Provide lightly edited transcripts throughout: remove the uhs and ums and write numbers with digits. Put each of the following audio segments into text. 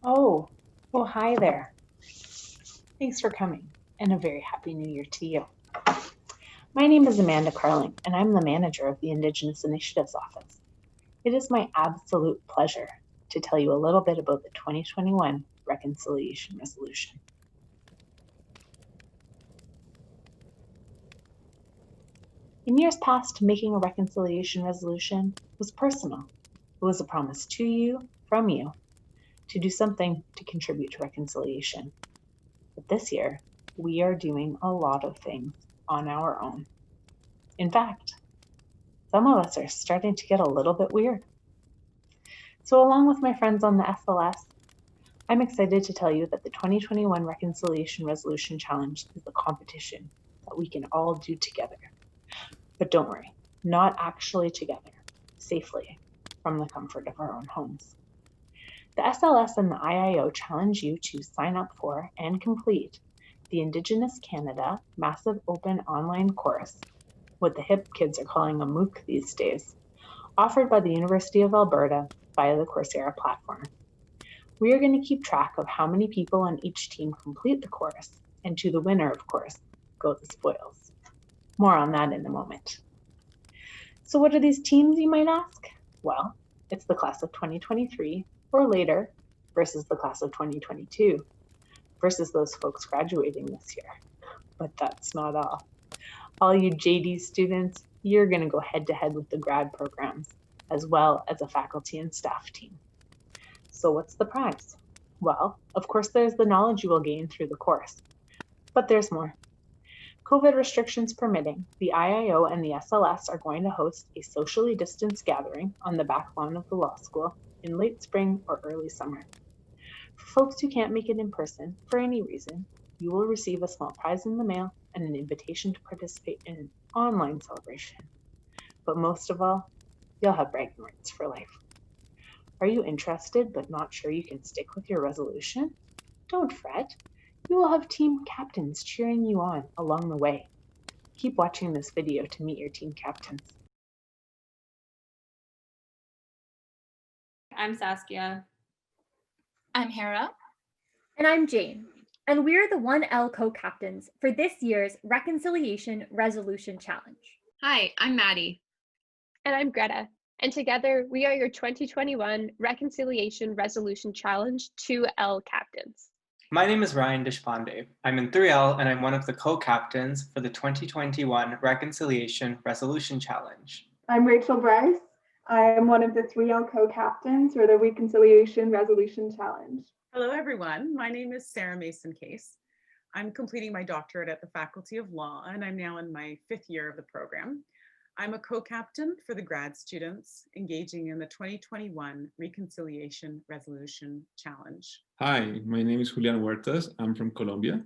Oh, oh, hi there. Thanks for coming, and a very happy new year to you. My name is Amanda Carling, and I'm the manager of the Indigenous Initiatives Office. It is my absolute pleasure to tell you a little bit about the 2021 Reconciliation Resolution. In years past, making a reconciliation resolution was personal. It was a promise to you, from you, to do something to contribute to reconciliation. But this year, we are doing a lot of things on our own. In fact, some of us are starting to get a little bit weird. So, along with my friends on the SLS, I'm excited to tell you that the 2021 Reconciliation Resolution Challenge is a competition that we can all do together. But don't worry, not actually together, safely, from the comfort of our own homes. The SLS and the IIO challenge you to sign up for and complete the Indigenous Canada Massive Open Online Course, what the hip kids are calling a MOOC these days, offered by the University of Alberta via the Coursera platform. We are going to keep track of how many people on each team complete the course, and to the winner, of course, go the spoils. More on that in a moment. So what are these teams, you might ask? Well, it's the class of 2023 or later versus the class of 2022 versus those folks graduating this year. But that's not all. All you JD students, you're going to go head to head with the grad programs, as well as a faculty and staff team. So what's the prize? Well, of course, there's the knowledge you will gain through the course, but there's more. COVID restrictions permitting, the IIO and the SLS are going to host a socially distanced gathering on the back lawn of the law school in late spring or early summer. For folks who can't make it in person for any reason, you will receive a small prize in the mail and an invitation to participate in an online celebration. But most of all, you'll have bragging rights for life. Are you interested but not sure you can stick with your resolution? Don't fret. You will have team captains cheering you on along the way. Keep watching this video to meet your team captains. I'm Saskia. I'm Hera. And I'm Jane. And we're the 1L co-captains for this year's Reconciliation Resolution Challenge. Hi, I'm Maddie. And I'm Greta. And together we are your 2021 Reconciliation Resolution Challenge 2L captains. My name is Ryan Deshpande. I'm in 3L and I'm one of the co-captains for the 2021 Reconciliation Resolution Challenge. I'm Rachel Bryce. I am one of the 3L co-captains for the Reconciliation Resolution Challenge. Hello, everyone. My name is Sarah Mason Case. I'm completing my doctorate at the Faculty of Law, and I'm now in my 5th year of the program. I'm a co-captain for the grad students engaging in the 2021 Reconciliation Resolution Challenge. Hi, my name is Julian Huertas. I'm from Colombia,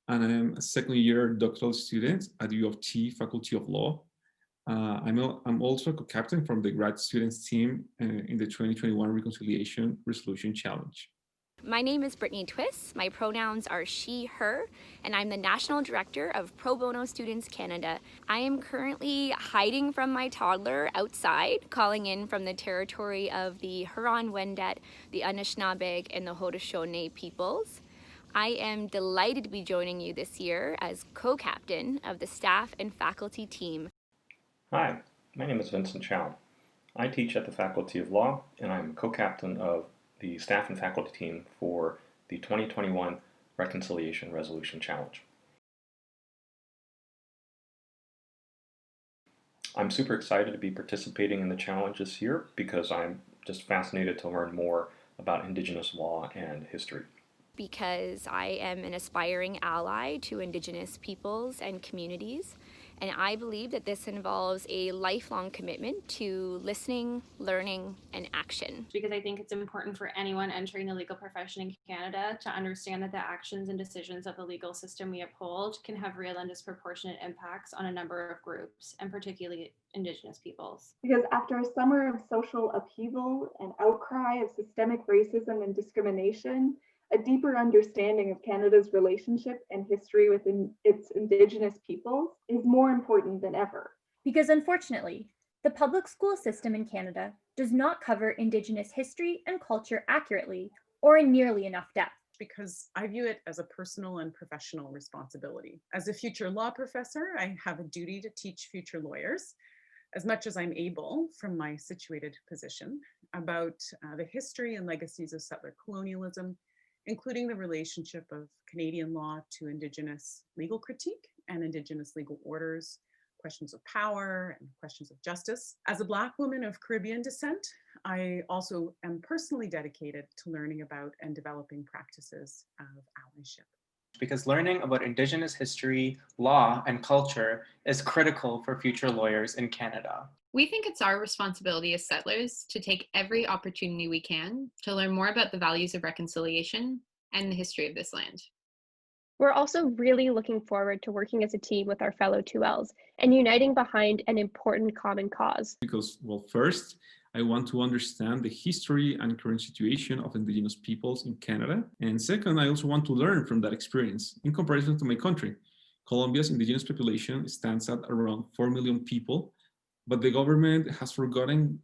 and I'm a second-year doctoral student at U of T Faculty of Law. I'm also a co-captain from the grad students team in the 2021 Reconciliation Resolution Challenge. My name is Brittany Twiss. My pronouns are she, her, and I'm the National Director of Pro Bono Students Canada. I am currently hiding from my toddler outside, calling in from the territory of the Huron-Wendat, the Anishinaabeg, and the Haudenosaunee peoples. I am delighted to be joining you this year as co-captain of the staff and faculty team. Hi, my name is Vincent Chow. I teach at the Faculty of Law, and I'm co-captain of the staff and faculty team for the 2021 Reconciliation Resolution Challenge. I'm super excited to be participating in the challenge this year because I'm just fascinated to learn more about Indigenous law and history. Because I am an aspiring ally to Indigenous peoples and communities, and I believe that this involves a lifelong commitment to listening, learning, and action. Because I think it's important for anyone entering the legal profession in Canada to understand that the actions and decisions of the legal system we uphold can have real and disproportionate impacts on a number of groups, and particularly Indigenous peoples. Because after a summer of social upheaval and outcry of systemic racism and discrimination, a deeper understanding of Canada's relationship and history within its Indigenous peoples is more important than ever. Because unfortunately, the public school system in Canada does not cover Indigenous history and culture accurately or in nearly enough depth? Because I view it as a personal and professional responsibility. As a future law professor, I have a duty to teach future lawyers, as much as I'm able from my situated position, about the history and legacies of settler colonialism, including the relationship of Canadian law to Indigenous legal critique and Indigenous legal orders, questions of power and questions of justice. As a Black woman of Caribbean descent, I also am personally dedicated to learning about and developing practices of allyship. Because learning about Indigenous history, law, and culture is critical for future lawyers in Canada. We think it's our responsibility as settlers to take every opportunity we can to learn more about the values of reconciliation and the history of this land. We're also really looking forward to working as a team with our fellow 2Ls and uniting behind an important common cause. Because, well, first, I want to understand the history and current situation of Indigenous peoples in Canada. And second, I also want to learn from that experience in comparison to my country. Colombia's Indigenous population stands at around 4 million people, but the government has forgotten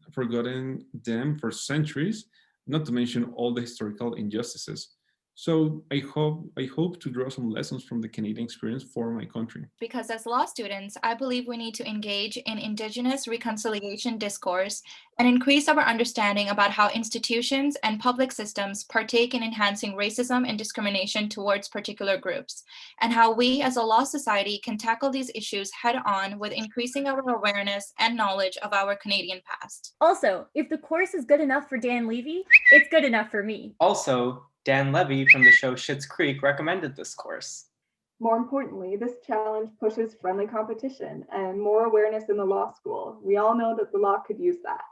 them for centuries, not to mention all the historical injustices. So I hope to draw some lessons from the Canadian experience for my country. Because as law students, I believe we need to engage in Indigenous reconciliation discourse and increase our understanding about how institutions and public systems partake in enhancing racism and discrimination towards particular groups, and how we as a law society can tackle these issues head on with increasing our awareness and knowledge of our Canadian past. Also, if the course is good enough for Dan Levy, it's good enough for me. Also, Dan Levy from the show Schitt's Creek recommended this course. More importantly, this challenge pushes friendly competition and more awareness in the law school. We all know that the law could use that.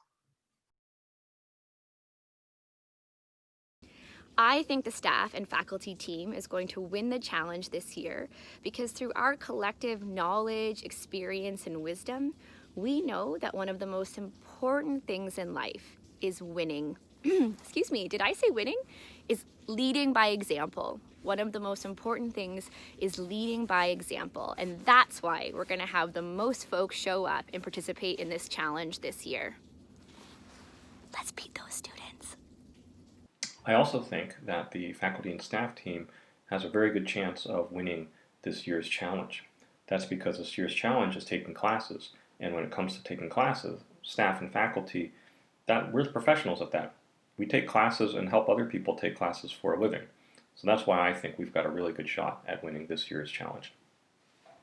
I think the staff and faculty team is going to win the challenge this year because through our collective knowledge, experience, and wisdom, we know that one of the most important things in life is winning. Excuse me, did I say winning? Is leading by example. One of the most important things is leading by example, and that's why we're going to have the most folks show up and participate in this challenge this year. Let's beat those students. I also think that the faculty and staff team has a very good chance of winning this year's challenge. That's because this year's challenge is taking classes, and when it comes to taking classes, staff and faculty, we're professionals at that. We take classes and help other people take classes for a living. So that's why I think we've got a really good shot at winning this year's challenge.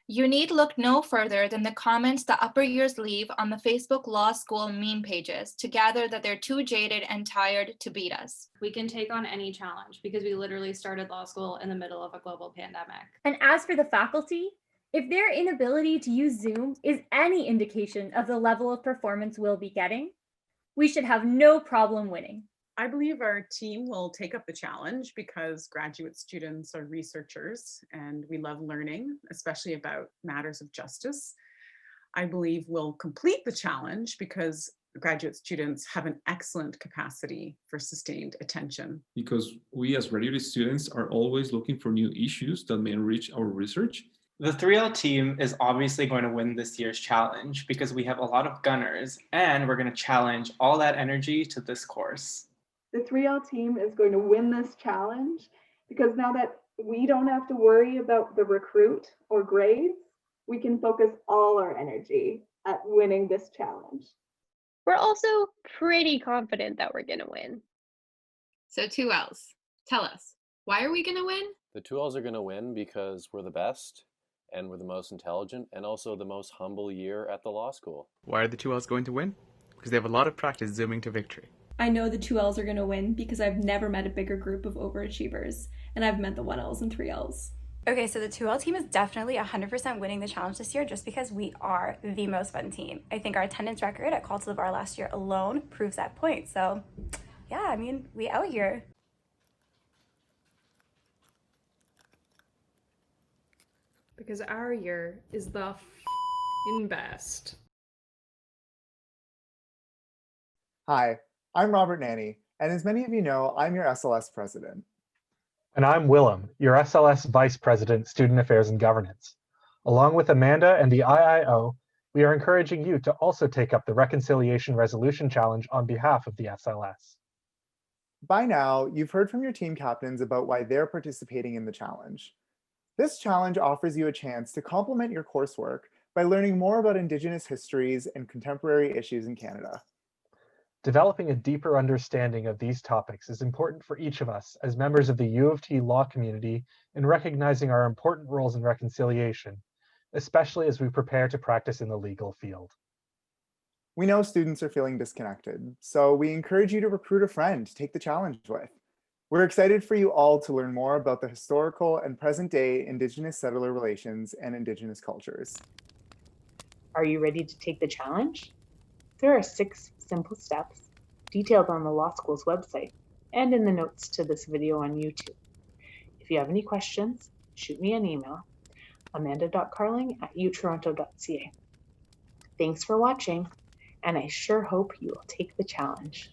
You need look no further than the comments the upper years leave on the Facebook Law School meme pages to gather that they're too jaded and tired to beat us. We can take on any challenge because we literally started law school in the middle of a global pandemic. And as for the faculty, if their inability to use Zoom is any indication of the level of performance we'll be getting, we should have no problem winning. I believe our team will take up the challenge because graduate students are researchers and we love learning, especially about matters of justice. I believe we'll complete the challenge because graduate students have an excellent capacity for sustained attention. Because we as graduate students are always looking for new issues that may enrich our research. The 3L team is obviously going to win this year's challenge because we have a lot of gunners and we're going to challenge all that energy to this course. The 3L team is going to win this challenge because now that we don't have to worry about the recruit or grades, we can focus all our energy at winning this challenge. We're also pretty confident that we're going to win. So 2Ls, tell us, why are we going to win? The 2Ls are going to win because we're the best and we're the most intelligent and also the most humble year at the law school. Why are the 2Ls going to win? Because they have a lot of practice zooming to victory. I know the 2Ls are going to win because I've never met a bigger group of overachievers, and I've met the 1Ls and 3Ls. Okay, so the 2L team is definitely 100% winning the challenge this year just because we are the most fun team. I think our attendance record at Call to the Bar last year alone proves that point. So yeah, I mean, we out here. Because our year is the f***ing best. Hi, I'm Robert Nanny, and as many of you know, I'm your SLS president. And I'm Willem, your SLS Vice President, Student Affairs and Governance. Along with Amanda and the IIO, we are encouraging you to also take up the Reconciliation Resolution Challenge on behalf of the SLS. By now, you've heard from your team captains about why they're participating in the challenge. This challenge offers you a chance to complement your coursework by learning more about Indigenous histories and contemporary issues in Canada. Developing a deeper understanding of these topics is important for each of us as members of the U of T law community in recognizing our important roles in reconciliation, especially as we prepare to practice in the legal field. We know students are feeling disconnected, so we encourage you to recruit a friend to take the challenge with. We're excited for you all to learn more about the historical and present-day Indigenous settler relations and Indigenous cultures. Are you ready to take the challenge? There are 6 simple steps detailed on the law school's website and in the notes to this video on YouTube. If you have any questions, shoot me an email, amanda.carling@utoronto.ca. Thanks for watching, and I sure hope you will take the challenge.